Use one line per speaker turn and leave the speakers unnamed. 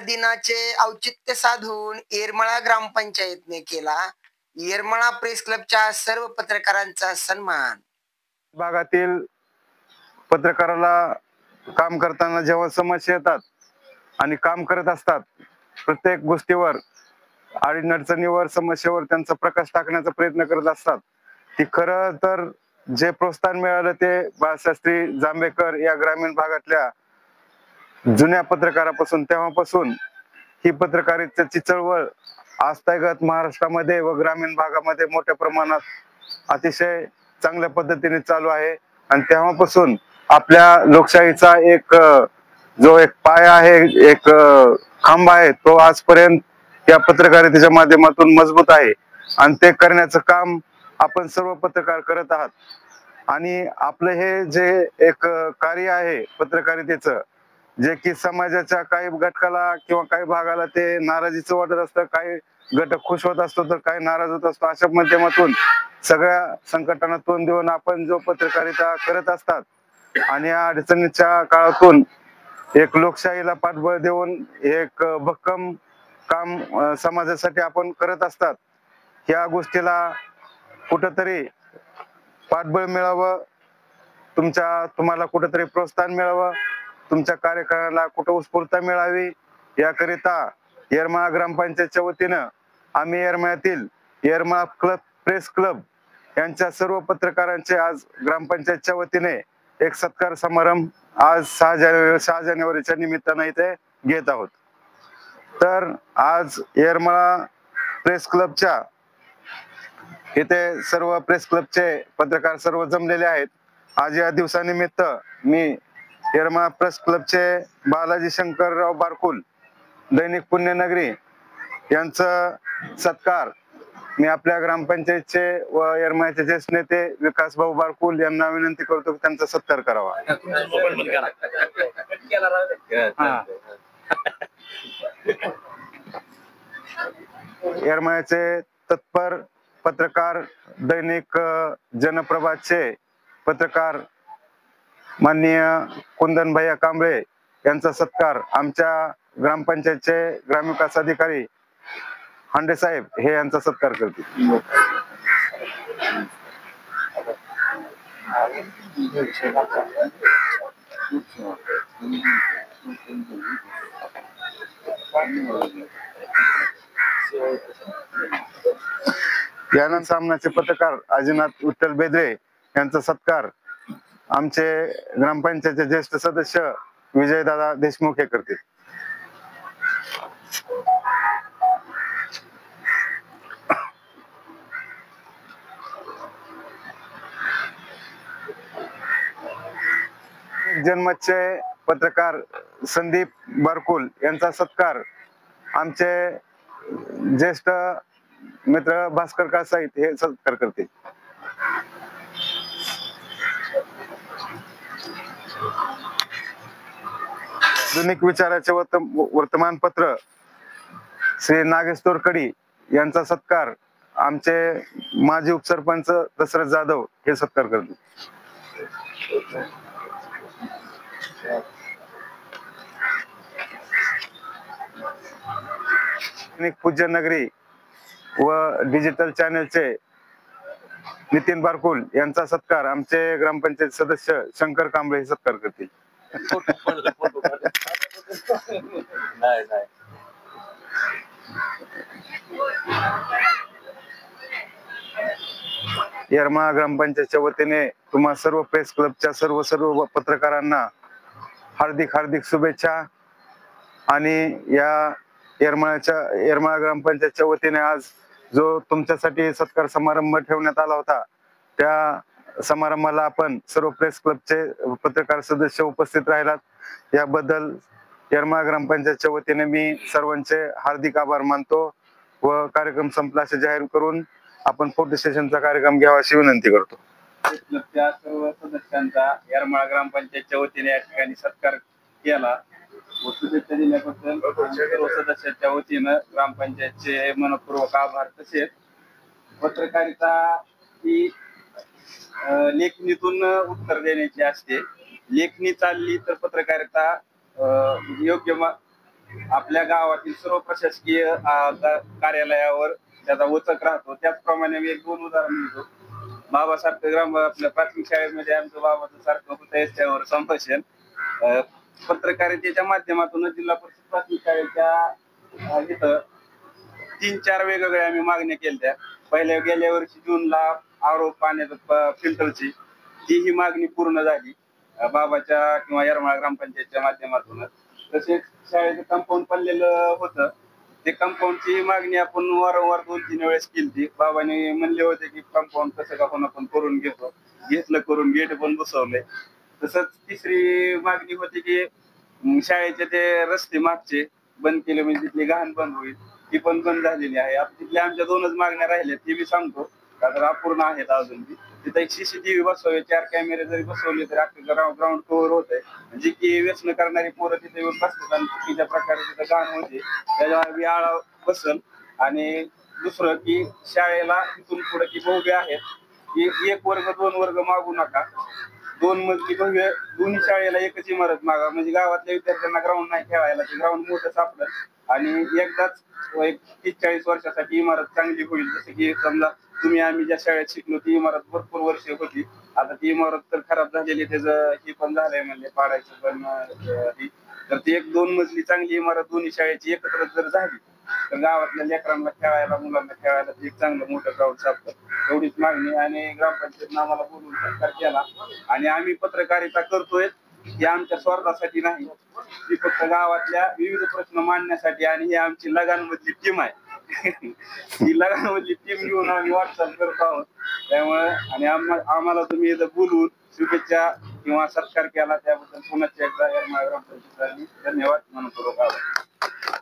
दिनाचे औचित्य साधून येरमाळा ग्रामपंचायतने केला येरमाळा प्रेस क्लबच्या सर्व पत्रकारांचा सन्मान।
भागातील पत्रकाराला काम करताना जेव्हा समस्या येतात आणि काम करत असतात, प्रत्येक गोष्टीवर अडीअडचणीवर समस्येवर त्यांचा प्रकाश टाकण्याचा प्रयत्न करत असतात, ती खरं तर जे प्रोत्साहन मिळालं ते बाळशास्त्री जांभेकर या ग्रामीण भागातल्या जुन्या पत्रकारापासून, तेव्हापासून ही पत्रकारितेची चळवळ आजतागत महाराष्ट्रामध्ये व ग्रामीण भागामध्ये मोठ्या प्रमाणात अतिशय चांगल्या पद्धतीने चालू आहे। आणि तेव्हापासून आपल्या लोकशाहीचा जो एक पाया आहे, एक खांब आहे, तो आजपर्यंत या पत्रकारितेच्या माध्यमातून मजबूत आहे आणि ते करण्याचं काम आपण सर्व पत्रकार करत आहात। आणि आपलं हे जे एक कार्य आहे पत्रकारितेचं, जे की समाजाच्या काही घटकाला किंवा काही भागाला ते नाराजीचं वाटत असतं, काही घटक खुश होत असतो तर काही नाराज होत असतो, अशा माध्यमातून सगळ्या संकटांना तोंड देऊन आपण जो पत्रकारिता करत असतात आणि या अडचणीच्या काळातून एक लोकशाहीला पाठबळ देऊन एक भक्कम काम समाजासाठी आपण करत असतात। या गोष्टीला कुठंतरी पाठबळ मिळावं, तुम्हाला कुठंतरी प्रोत्साहन मिळावं, तुमच्या कार्यक्रमाला कुठं उत्स्फूर्तता मिळावी, याकरिता येरमाळा ग्रामपंचायतच्या वतीनं आम्ही येरमाळ्यातील येरमाळा प्रेस क्लब यांच्या सर्व पत्रकारांचे आज ग्रामपंचायतच्या वतीने एक सत्कार समारंभ आज 6 जानेवारीच्या निमित्तानं इथे घेत आहोत। तर आज येरमाळा प्रेस क्लबच्या इथे सर्व प्रेस क्लबचे पत्रकार सर्व जमलेले आहेत। आज या दिवसानिमित्त मी येरमाळा प्रेस क्लबचे बालाजी शंकरराव बारकुल, दैनिक पुण्यनगरी यांचा सत्कार मी आपल्या ग्रामपंचायतचे व येरमाळ्याचे ज्येष्ठ नेते विकास भाऊ बारकुल यांना विनंती करतो की त्यांचा सत्कार करावा। येरमाळ्याचे तत्पर पत्रकार, दैनिक जनप्रभाचे पत्रकार माननीय कुंदन भैया कांबळे यांचा सत्कार आमच्या ग्रामपंचायतचे ग्रामविकास अधिकारी हांडे साहेब हे यांचा सत्कार करतील। यानंतर सामनाचे पत्रकार अजिनाथ विठ्ठल बेदरे यांचा सत्कार आमचे ग्रामपंचायतचे ज्येष्ठ सदस्य विजयदादा देशमुख हे करतील। जनमतचे पत्रकार संदीप बारकुल यांचा सत्कार आमचे ज्येष्ठ मित्र भास्कर कासाईत हे सत्कार करतील। आधुनिक विचाराचे वर्तमानपत्र श्री नागेश तोरकडी यांचा सत्कार आमचे माजी उपसरपंच दशरथ जाधव हे सत्कार करतील। पूज्य नगरी व डिजिटल चॅनलचे नितीन बारकुल यांचा सत्कार आमचे ग्रामपंचायत सदस्य शंकर कांबळे हे सत्कार करतील। येरमाळा ग्रामपंचायतच्या वतीने तुम्हा सर्व प्रेस क्लबच्या सर्व पत्रकारांना हार्दिक शुभेच्छा। आणि या येरमाळा ग्रामपंचायतच्या वतीने आज जो तुमच्यासाठी सत्कार समारंभ ठेवण्यात आला होता, त्या समारंभाला आपण सर्व प्रेस क्लबचे पत्रकार सदस्य उपस्थित राहिलात, याबद्दल येरमाळा ग्रामपंचायतच्या वतीने मी सर्वांचे हार्दिक आभार मानतो व कार्यक्रम संपला असे जाहीर करून आपण फोटो सेशनचा कार्यक्रम घ्यावा अशी विनंती करतो।
क्लबच्या सर्व सदस्यांचा येरमाळा ग्रामपंचायतच्या वतीने या ठिकाणी सत्कार केला व शुभेच्छा दिल्याबद्दल सर्व सदस्यांच्या वतीनं ग्रामपंचायतचे मनपूर्वक आभार। तसेच पत्रकारिता ही लेखणीतून उत्तर देण्याची असते, लेखणी चालली तर पत्रकारिता योग्य आपल्या गावातील सर्व प्रशासकीय कार्यालयावर त्याचा वचक राहतो. त्याचप्रमाणे मी 1-2 उदाहरण देतो. बाबासारखं आपल्या प्राथमिक शाळेमध्ये आमचं बाबाचं सारखं होतं त्यावर संभाषण. पत्रकारितेच्या माध्यमातून जिल्हा परिषद प्राथमिक शाळेच्या इथं 3-4 वेगवेगळ्या आम्ही मागण्या केल्या. गेल्या वर्षी जूनला आरो पाण्याचं फिल्टरची ही मागणी पूर्ण झाली बाबाच्या किंवा येरमाळा ग्रामपंचायतच्या माध्यमातून. तसेच शाळेचं कंपाऊंड पडलेलं होतं, ते कंपाऊंडची मागणी आपण वारंवार 2-3 वेळेस केली. बाबांनी म्हणले होते की कंपाऊंड कसं का होऊन आपण करून घेतलं करून गेट पण बसवलंय. तसंच तिसरी मागणी होती की शाळेचे ते रस्ते मागचे बंद केले म्हणजे तिथली घाण बंद होईल, ती पण बंद झालेली आहे. तिथल्या आमच्या 2च मागण्या राहिल्या, ती मी सांगतो कारण अपूर्ण आहेत अजून. तिथं एक CCTV बसवावे, 4 कॅमेरे जरी बसवले तरी अख्खं ग्राउंड कव्हर होत आहे. जी की व्यसन करणारी पोरं तिथे येऊन बसतात आणि चुकीच्या प्रकारे तिथं घाण होते, त्याच्यावर आळा बसल. आणि दुसरं की शाळेला इथून पुढे की भव्य आहेत की 1 वर्ग 2 वर्ग मागू नका, 2 मजली भव्य दोन्ही शाळेला एकच इमारत मागा, म्हणजे गावातल्या विद्यार्थ्यांना ग्राउंड नाही खेळायला, ते ग्राउंड मोठं सापडलं आणि एकदाच एक 30-40 वर्षासाठी इमारत चांगली होईल. जसं की समजा आम्ही ज्या शाळेत शिकलो ती इमारत भरपूर वर्ष होती, आता ती इमारत तर खराब झालेली, त्याचं हे पण झालंय म्हणजे पाडायचं पण. तर ती 1-2 मजली चांगली इमारत दोन्ही शाळेची एकत्र जर झाली तर गावातल्या लेकरांना खेळायला, मुलांना खेळायला एक चांगलं मोठं ग्राउंड सापडतं. एवढीच मागणी. आणि ग्रामपंचायतनं आम्हाला बोलून सत्कार केला आणि आम्ही पत्रकारिता करतोय ही आमच्या स्वार्थासाठी नाही, ती फक्त गावातल्या विविध प्रश्न मांडण्यासाठी. आणि ही आमची लगानमधली टीम आहे. ही लगानमधली टीम घेऊन आम्ही वाटचाल करत आहोत. त्यामुळे आणि आम्हाला तुम्ही इथं बोलून शुभेच्छा किंवा सत्कार केला त्याबद्दल पुन्हा एकदा येरमाळा ग्रामपंचायत धन्यवाद मनपूर्वक आभार.